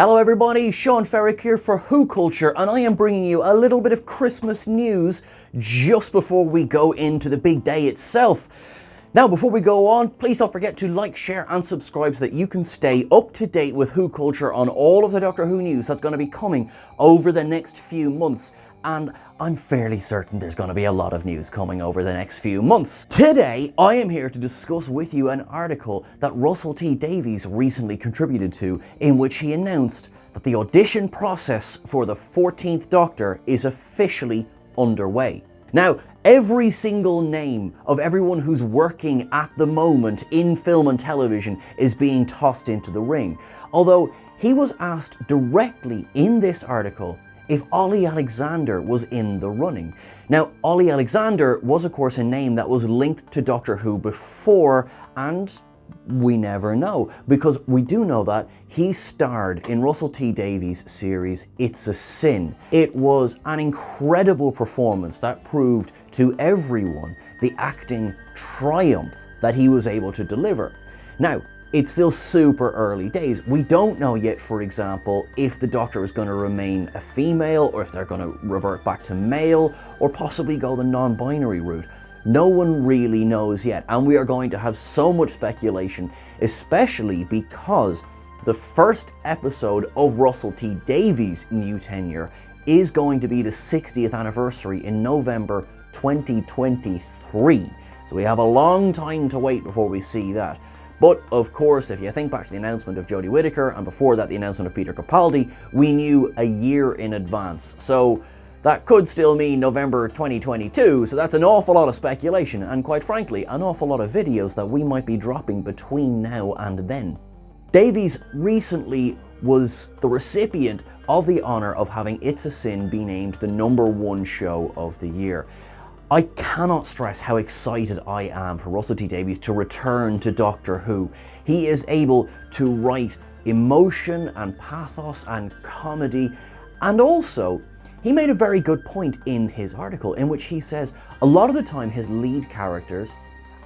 Hello everybody, Sean Ferrick here for Who Culture, and I am bringing you a little bit of Christmas news just before we go into the big day itself. Now, before we go on, please don't forget to like, share and subscribe so that you can stay up to date with Who Culture on all of the Doctor Who news that's going to be coming over the next few months. And I'm fairly certain there's going to be a lot of news coming over the next few months. Today, I am here to discuss with you an article that Russell T Davies recently contributed to, in which he announced that the audition process for the 14th Doctor is officially underway. Now, every single name of everyone who's working at the moment in film and television is being tossed into the ring, although he was asked directly in this article if Ollie Alexander was in the running. Now, Ollie Alexander was of course a name that was linked to Doctor Who before, and we never know, because we do know that he starred in Russell T Davies' series It's a Sin. It was an incredible performance that proved to everyone the acting triumph that he was able to deliver. Now, it's still super early days. We don't know yet, for example, if the Doctor is going to remain a female, or if they're going to revert back to male, or possibly go the non-binary route. No one really knows yet, and we are going to have so much speculation, especially because the first episode of Russell T Davies' new tenure is going to be the 60th anniversary in November 2023. So we have a long time to wait before we see that. But of course, if you think back to the announcement of Jodie Whittaker, and before that the announcement of Peter Capaldi, we knew a year in advance. So that could still mean November 2022, so that's an awful lot of speculation, and quite frankly, an awful lot of videos that we might be dropping between now and then. Davies recently was the recipient of the honour of having It's a Sin be named the #1 show of the year. I cannot stress how excited I am for Russell T Davies to return to Doctor Who. He is able to write emotion and pathos and comedy, and also he made a very good point in his article in which he says a lot of the time his lead characters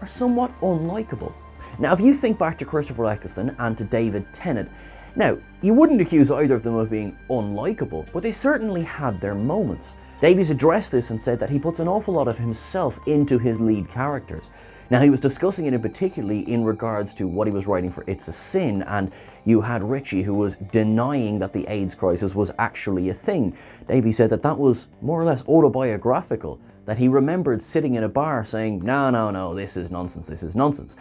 are somewhat unlikable. Now, if you think back to Christopher Eccleston and to David Tennant, now you wouldn't accuse either of them of being unlikable, but they certainly had their moments. Davies addressed this and said that he puts an awful lot of himself into his lead characters. Now, he was discussing it in particularly in regards to what he was writing for It's a Sin, and you had Richie who was denying that the AIDS crisis was actually a thing. Davies said that that was more or less autobiographical, that he remembered sitting in a bar saying, no, this is nonsense, this is nonsense.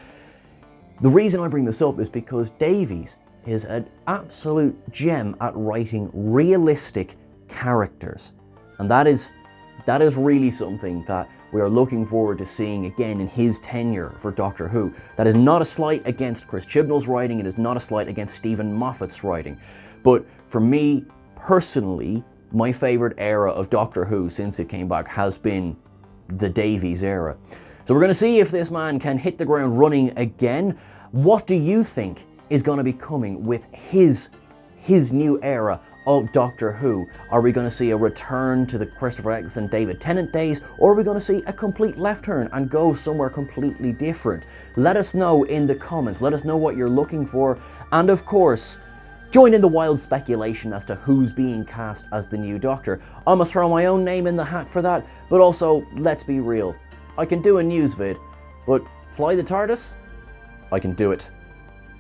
The reason I bring this up is because Davies is an absolute gem at writing realistic characters. And that is really something that we are looking forward to seeing again in his tenure for Doctor Who. That is not a slight against Chris Chibnall's writing, it is not a slight against Stephen Moffat's writing. But for me, personally, my favourite era of Doctor Who since it came back has been the Davies era. So we're going to see if this man can hit the ground running again. What do you think is going to be coming with his new era of Doctor Who? Are we going to see a return to the Christopher Eccleston, David Tennant days, or are we going to see a complete left turn and go somewhere completely different? Let us know in the comments, let us know what you're looking for, and of course, join in the wild speculation as to who's being cast as the new Doctor. I'm going to throw my own name in the hat for that, but also, let's be real, I can do a news vid, but fly the TARDIS? I can do it.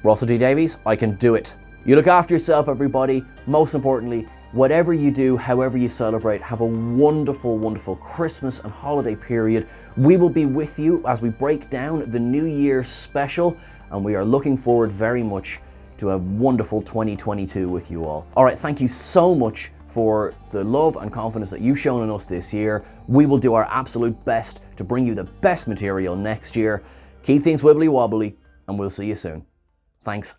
Russell T Davies? I can do it. You look after yourself, everybody. Most importantly, whatever you do, however you celebrate, have a wonderful, wonderful Christmas and holiday period. We will be with you as we break down the New Year's special, and we are looking forward very much to a wonderful 2022 with you all. All right, thank you so much for the love and confidence that you've shown in us this year. We will do our absolute best to bring you the best material next year. Keep things wibbly wobbly, and we'll see you soon. Thanks.